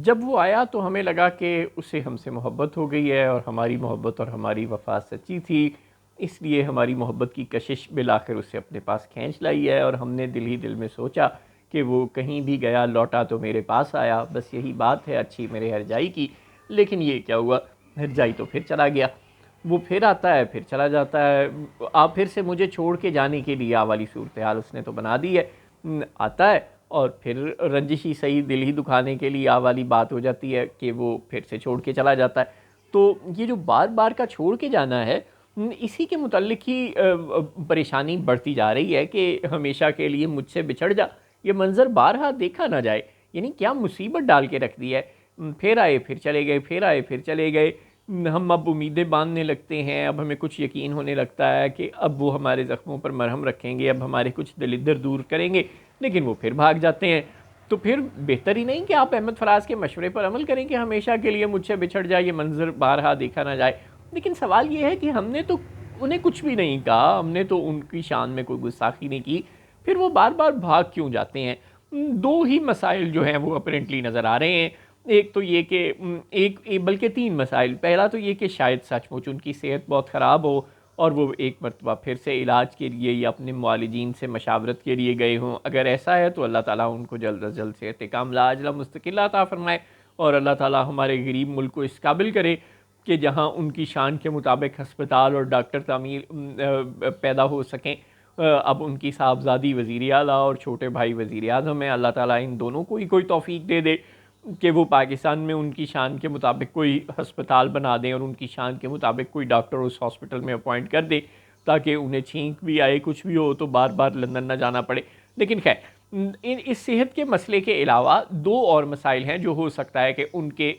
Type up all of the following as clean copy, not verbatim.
جب وہ آیا تو ہمیں لگا کہ اسے ہم سے محبت ہو گئی ہے، اور ہماری محبت اور ہماری وفا سچی تھی، اس لیے ہماری محبت کی کشش بالآخر اسے اپنے پاس کھینچ لائی ہے، اور ہم نے دل ہی دل میں سوچا کہ وہ کہیں بھی گیا لوٹا تو میرے پاس آیا، بس یہی بات ہے اچھی میرے ہرجائی کی۔ لیکن یہ کیا ہوا، ہرجائی تو پھر چلا گیا، وہ پھر آتا ہے پھر چلا جاتا ہے، آپ پھر سے مجھے چھوڑ کے جانے کے لیے والی صورتحال اس نے تو بنا دی ہے۔ آتا ہے اور پھر رنجش ہی صحیح، دل ہی دکھانے کے لیے والی بات ہو جاتی ہے کہ وہ پھر سے چھوڑ کے چلا جاتا ہے۔ تو یہ جو بار بار کا چھوڑ کے جانا ہے، اسی کے متعلق ہی پریشانی بڑھتی جا رہی ہے کہ ہمیشہ کے لیے مجھ سے بچھڑ جا، یہ منظر بارہا دیکھا نہ جائے، یعنی کیا مصیبت ڈال کے رکھ دی ہے۔ پھر آئے پھر چلے گئے، پھر آئے پھر چلے گئے، ہم اب امیدیں باندھنے لگتے ہیں، اب ہمیں کچھ یقین ہونے لگتا ہے کہ اب وہ ہمارے زخموں پر مرہم رکھیں گے، اب ہمارے کچھ دلدر دور کریں گے، لیکن وہ پھر بھاگ جاتے ہیں۔ تو پھر بہتر ہی نہیں کہ آپ احمد فراز کے مشورے پر عمل کریں کہ ہمیشہ کے لیے مجھ سے بچھڑ جائے، یہ منظر بارہا دیکھا نہ جائے۔ لیکن سوال یہ ہے کہ ہم نے تو انہیں کچھ بھی نہیں کہا، ہم نے تو ان کی شان میں کوئی گستاخی نہیں کی، پھر وہ بار بار بھاگ کیوں جاتے ہیں؟ دو ہی مسائل جو ہیں وہ اپیرنٹلی نظر آ رہے ہیں۔ ایک تو یہ کہ بلکہ تین مسائل۔ پہلا تو یہ کہ شاید سچ مچ ان کی صحت بہت خراب ہو اور وہ ایک مرتبہ پھر سے علاج کے لیے یا اپنے معالجین سے مشاورت کے لیے گئے ہوں۔ اگر ایسا ہے تو اللہ تعالیٰ ان کو جلد از جلد صحت کاملہ عاجلہ مستقلہ عطا فرمائے، اور اللہ تعالیٰ ہمارے غریب ملک کو اس قابل کرے کہ جہاں ان کی شان کے مطابق ہسپتال اور ڈاکٹر تعمیر پیدا ہو سکیں۔ اب ان کی صاحبزادی وزیر اعلیٰ اور چھوٹے بھائی وزیر اعظم ہیں، اللہ تعالیٰ ان دونوں کو ہی کوئی توفیق دے دے کہ وہ پاکستان میں ان کی شان کے مطابق کوئی ہسپتال بنا دیں اور ان کی شان کے مطابق کوئی ڈاکٹر اس ہاسپٹل میں اپوائنٹ کر دے، تاکہ انہیں چھینک بھی آئے کچھ بھی ہو تو بار بار لندن نہ جانا پڑے۔ لیکن خیر، اس صحت کے مسئلے کے علاوہ دو اور مسائل ہیں جو ہو سکتا ہے کہ ان کے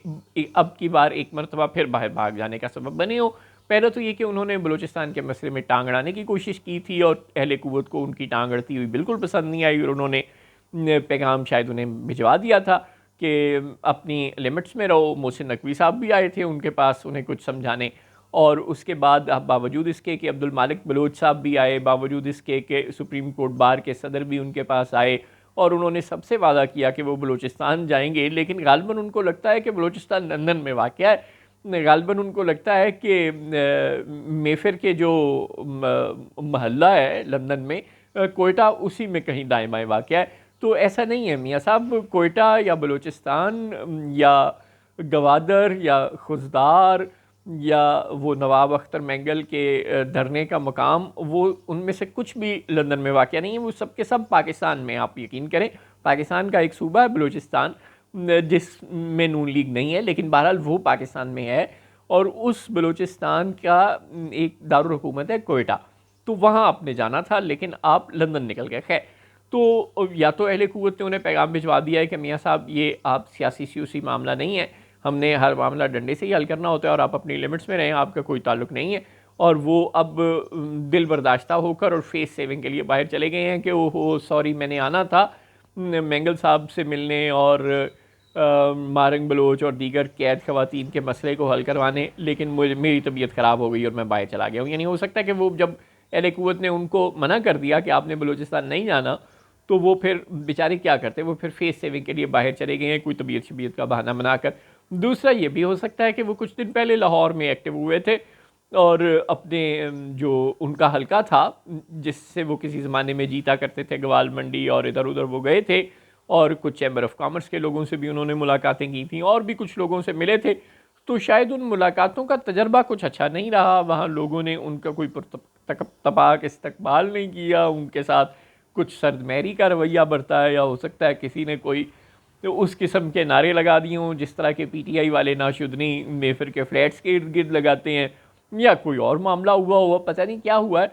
اب کی بار ایک مرتبہ پھر باہر بھاگ جانے کا سبب بنے ہو۔ پہلا تو یہ کہ انہوں نے بلوچستان کے مسئلے میں ٹانگ اڑانے کی کوشش کی تھی، اور اہل قوت کو ان کی ٹانگ اڑتی ہوئی بالکل پسند نہیں آئی، اور انہوں نے پیغام شاید انہیں بھجوا دیا تھا کہ اپنی لیمٹس میں رہو۔ محسن نقوی صاحب بھی آئے تھے ان کے پاس انہیں کچھ سمجھانے، اور اس کے بعد باوجود اس کے کہ عبد المالک بلوچ صاحب بھی آئے، باوجود اس کے کہ سپریم کورٹ بار کے صدر بھی ان کے پاس آئے، اور انہوں نے سب سے وعدہ کیا کہ وہ بلوچستان جائیں گے، لیکن غالباً ان کو لگتا ہے کہ بلوچستان لندن میں واقع ہے، غالباً ان کو لگتا ہے کہ میفر کے جو محلہ ہے لندن میں، کوئٹہ اسی میں کہیں دائیں بائیں واقع ہے۔ تو ایسا نہیں ہے میاں صاحب، کوئٹہ یا بلوچستان یا گوادر یا خضدار یا وہ نواب اختر مینگل کے دھرنے کا مقام، وہ ان میں سے کچھ بھی لندن میں واقع نہیں ہے، وہ سب کے سب پاکستان میں، آپ یقین کریں پاکستان کا ایک صوبہ ہے بلوچستان جس میں نون لیگ نہیں ہے، لیکن بہرحال وہ پاکستان میں ہے، اور اس بلوچستان کا ایک دارالحکومت ہے کوئٹہ، تو وہاں آپ نے جانا تھا لیکن آپ لندن نکل گئے۔ خیر، تو یا تو اہل قوت نے انہیں پیغام بھجوا دیا ہے کہ میاں صاحب یہ آپ سیاسی سیوسی معاملہ نہیں ہے، ہم نے ہر معاملہ ڈنڈے سے ہی حل کرنا ہوتا ہے، اور آپ اپنی لیمٹس میں رہیں، آپ کا کوئی تعلق نہیں ہے، اور وہ اب دل برداشتہ ہو کر اور فیس سیونگ کے لیے باہر چلے گئے ہیں کہ اوہ سوری میں نے آنا تھا مینگل صاحب سے ملنے اور مارنگ بلوچ اور دیگر قید خواتین کے مسئلے کو حل کروانے، لیکن میری طبیعت خراب ہو گئی اور میں باہر چلا گیا ہوں۔ یعنی ہو سکتا ہے کہ وہ جب اہل قوت نے ان کو منع کر دیا کہ آپ نے بلوچستان نہیں جانا، تو وہ پھر بیچارے کیا کرتے، وہ پھر فیس سیونگ کے لیے باہر چلے گئے ہیں کوئی طبیعت شبیعت کا بہانہ بنا کر۔ دوسرا یہ بھی ہو سکتا ہے کہ وہ کچھ دن پہلے لاہور میں ایکٹیو ہوئے تھے، اور اپنے جو ان کا حلقہ تھا جس سے وہ کسی زمانے میں جیتا کرتے تھے، گوال منڈی اور ادھر ادھر وہ گئے تھے، اور کچھ چیمبر آف کامرس کے لوگوں سے بھی انہوں نے ملاقاتیں کی تھیں، اور بھی کچھ لوگوں سے ملے تھے، تو شاید ان ملاقاتوں کا تجربہ کچھ اچھا نہیں رہا، وہاں لوگوں نے ان کا کوئی تپاک استقبال نہیں کیا، ان کے ساتھ کچھ سرد مہری کا رویہ برتا ہے، یا ہو سکتا ہے کسی نے کوئی اس قسم کے نعرے لگا دیے ہوں جس طرح کے پی ٹی آئی والے ناشدنی میفر کے فلیٹس کے ارد گرد لگاتے ہیں، یا کوئی اور معاملہ ہوا پتہ نہیں کیا ہوا ہے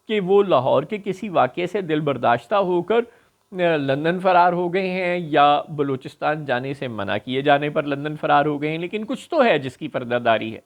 کہ وہ لاہور کے کسی واقعے سے دل برداشتہ ہو کر لندن فرار ہو گئے ہیں، یا بلوچستان جانے سے منع کیے جانے پر لندن فرار ہو گئے ہیں، لیکن کچھ تو ہے جس کی پردہ داری ہے۔